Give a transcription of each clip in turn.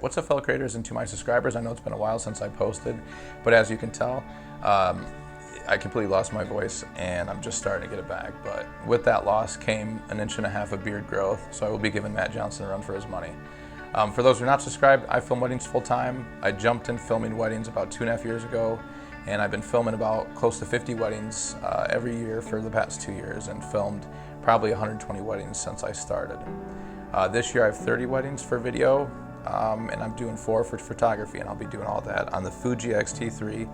What's up, fellow creators, and to my subscribers? I know it's been a while since I posted, but as you can tell, I completely lost my voice and I'm just starting to get it back. But with that loss came 1.5 inches of beard growth, so I will be giving Matt Johnson a run for his money. For those who are not subscribed, I film weddings full time. I jumped in filming weddings about 2.5 years ago, and I've been filming about close to 50 weddings every year for the past 2 years, and filmed probably 120 weddings since I started. This year I have 30 weddings for video, and I'm doing 4 for photography, and I'll be doing all that on the Fuji XT3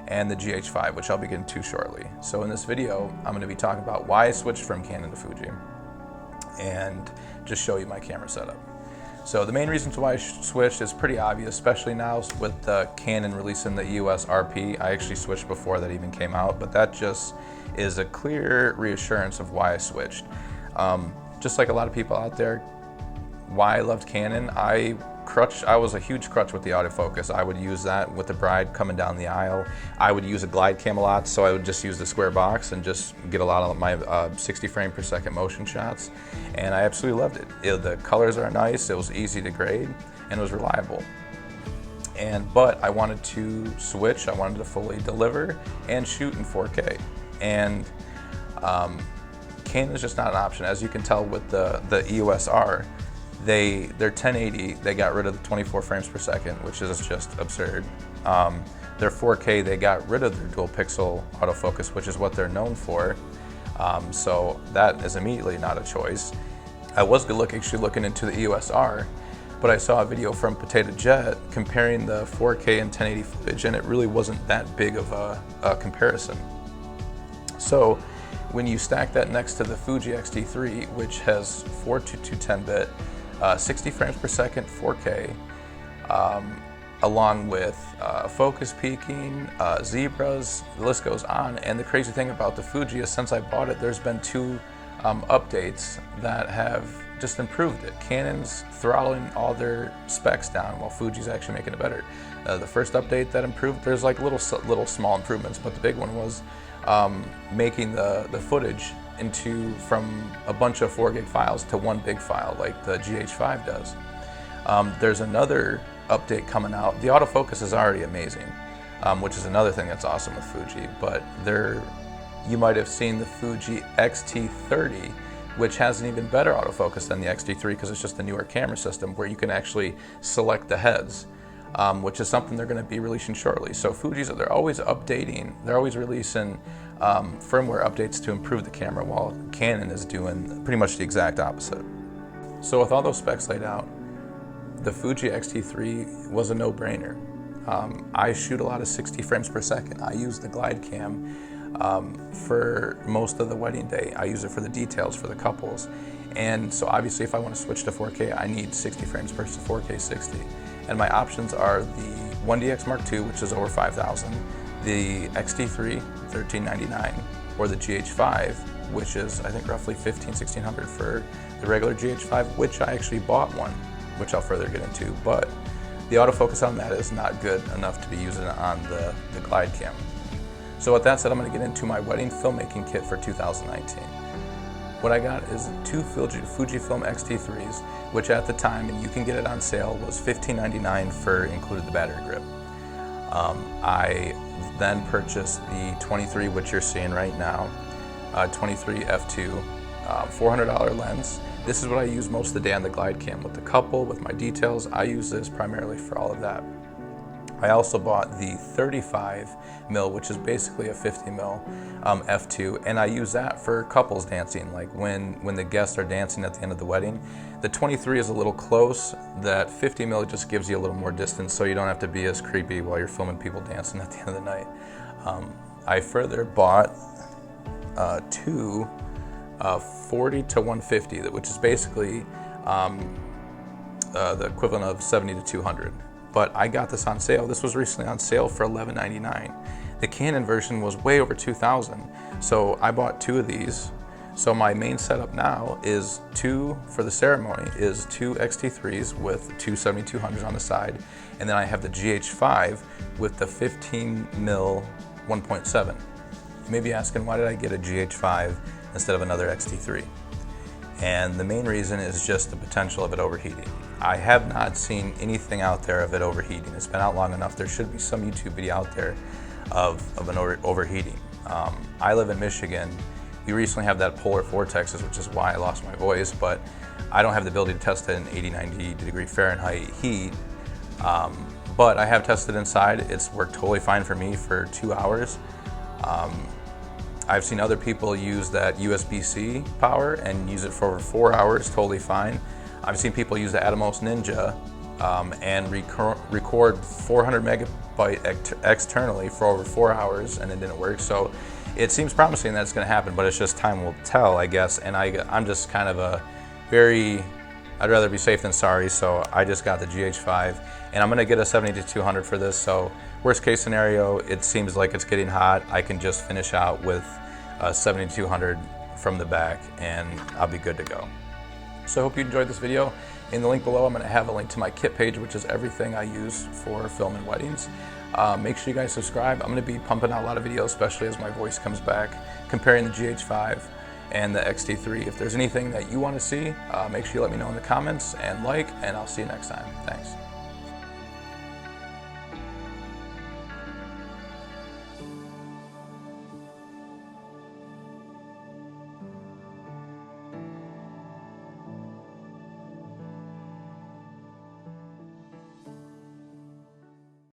and the GH5, which I'll be getting to shortly. So in this video, I'm going to be talking about why I switched from Canon to Fuji and just show you my camera setup. So the main reasons why I switched is pretty obvious, especially now with the Canon releasing the EOS RP. I actually switched before that even came out, but that just is a clear reassurance of why I switched. Just like a lot of people out there, why I loved Canon, I was a huge crutch with the autofocus. I would use that with the bride coming down the aisle. I would use a Glidecam a lot, so I would just use the square box and just get a lot of my 60 frame per second motion shots, and I absolutely loved it. The colors are nice, it was easy to grade, and it was reliable. But I wanted to switch, I wanted to fully deliver and shoot in 4K. And Canon is just not an option. As you can tell with the EOS R, their 1080, they got rid of the 24 frames per second, which is just absurd. Their 4K, they got rid of their dual pixel autofocus, which is what they're known for. So that is immediately not a choice. I was actually looking into the EOS R, but I saw a video from Potato Jet comparing the 4K and 1080 footage, and it really wasn't that big of a comparison. So when you stack that next to the Fuji XT3, which has 42210-bit, 60 frames per second 4K, along with focus peaking, zebras, the list goes on. And the crazy thing about the Fuji is since I bought it, there's been 2 updates that have just improved it. Canon's throttling all their specs down while Fuji's actually making it better. The first update that improved, there's like little small improvements, but the big one was making the footage from a bunch of 4 gig files to 1 big file like the GH5 does. There's another update coming out. The autofocus is already amazing, which is another thing that's awesome with Fuji, but you might have seen the Fuji XT3, which has an even better autofocus than the XT3 because it's just a newer camera system where you can actually select the heads, which is something they're going to be releasing shortly. So Fuji's, they're always updating, they're always releasing firmware updates to improve the camera, while Canon is doing pretty much the exact opposite. So with all those specs laid out, the Fuji XT3 was a no-brainer. I shoot a lot of 60 frames per second. I use the Glidecam for most of the wedding day. I use it for the details for the couples. And so obviously if I want to switch to 4K, I need 60 frames per 4K 60. And my options are the 1DX Mark II, which is over $5,000, the XT3, $1,399, or the GH5, which is I think roughly $1,500–1,600 for the regular GH5, which I actually bought one, which I'll further get into, but the autofocus on that is not good enough to be using on the Glidecam. So with that said, I'm going to get into my wedding filmmaking kit for 2019. What I got is 2 Fujifilm XT3s, which at the time, and you can get it on sale, was $1,599 for included the battery grip. I then purchased the 23, which you're seeing right now, 23 f2, $400 lens. This is what I use most of the day on the Glidecam with the couple, with my details. I use this primarily for all of that. I also bought the 35mm, which is basically a 50mm f2, and I use that for couples dancing, like when the guests are dancing at the end of the wedding. The 23 is a little close. That 50mm just gives you a little more distance, so you don't have to be as creepy while you're filming people dancing at the end of the night. I further bought 2 40-150, which is basically the equivalent of 70-200. But I got this on sale. This was recently on sale for $11.99. The Canon version was way over $2,000. So I bought 2 of these. So my main setup now is 2 for the ceremony, is 2 XT3s with 2 7200s on the side. And then I have the GH5 with the 15mm 1.7. You may be asking, why did I get a GH5 instead of another XT3? And the main reason is just the potential of it overheating. I have not seen anything out there of it overheating. It's been out long enough. There should be some YouTube video out there of an overheating. I live in Michigan. We recently have that polar vortexes, which is why I lost my voice, but I don't have the ability to test it in 80, 90 degree Fahrenheit heat. But I have tested inside. It's worked totally fine for me for 2 hours. I've seen other people use that USB-C power and use it for over 4 hours, totally fine. I've seen people use the Atomos Ninja and record 400 megabyte externally for over 4 hours, and it didn't work. So it seems promising that it's going to happen, but it's just time will tell, I guess. And I'm just kind of I'd rather be safe than sorry, so I just got the GH5, and I'm going to get a 70-200 for this. So worst case scenario, it seems like it's getting hot. I can just finish out with a 70-200 from the back, and I'll be good to go. So I hope you enjoyed this video. In the link below, I'm going to have a link to my kit page, which is everything I use for filming weddings. Make sure you guys subscribe. I'm going to be pumping out a lot of videos, especially as my voice comes back, comparing the GH5 and the XT3. If there's anything that you want to see, make sure you let me know in the comments and I'll see you next time. Thanks.